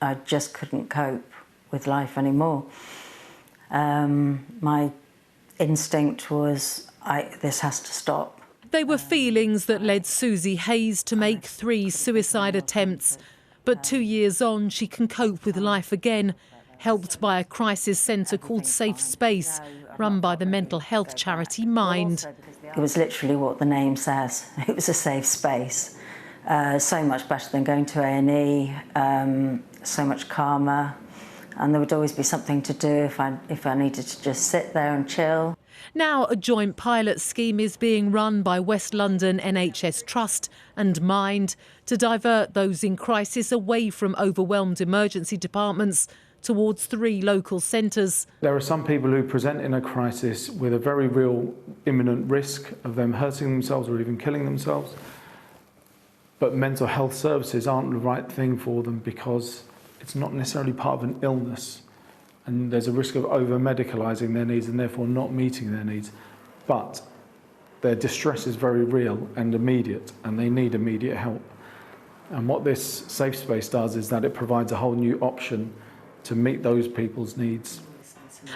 I just couldn't cope with life anymore. My instinct was, this has to stop. They were feelings that led Susie Hayes to make 3 suicide attempts. But 2 years on, she can cope with life again, helped by a crisis centre called Safe Space, run by the mental health charity Mind. It was literally what the name says. It was a safe space. So much better than going to A&E, so much calmer. And there would always be something to do if I needed to just sit there and chill. Now a joint pilot scheme is being run by West London NHS Trust and Mind to divert those in crisis away from overwhelmed emergency departments towards 3 local centres. There are some people who present in a crisis with a very real imminent risk of them hurting themselves or even killing themselves. But mental health services aren't the right thing for them because it's not necessarily part of an illness. And there's a risk of over-medicalising their needs and therefore not meeting their needs. But their distress is very real and immediate, and they need immediate help. And what this safe space does is that it provides a whole new option to meet those people's needs.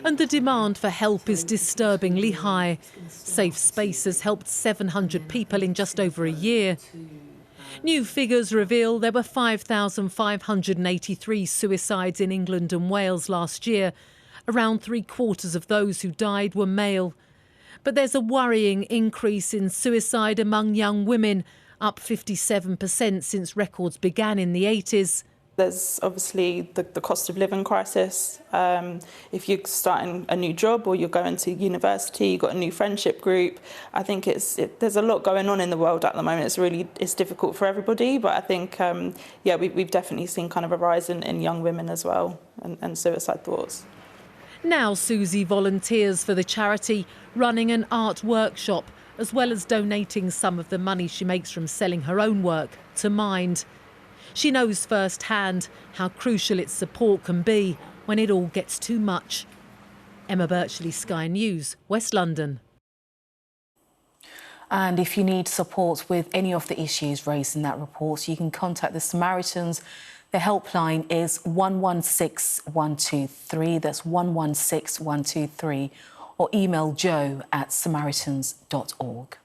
And the demand for help is disturbingly high. Safe Space has helped 700 people in just over a year. New figures reveal there were 5,583 suicides in England and Wales last year. Around 3/4 of those who died were male. But there's a worrying increase in suicide among young women, up 57% since records began in the 80s. There's obviously the cost of living crisis. If you're starting a new job or you're going to university, you've got a new friendship group. I think there's a lot going on in the world at the moment. It's difficult for everybody, but I think, we've definitely seen kind of a rise in young women as well and suicide thoughts. Now Susie volunteers for the charity, running an art workshop, as well as donating some of the money she makes from selling her own work to Mind. She knows firsthand how crucial its support can be when it all gets too much. Emma Birchley, Sky News, West London. And if you need support with any of the issues raised in that report, you can contact the Samaritans. The helpline is 116123. That's 116123. Or email joe@samaritans.org.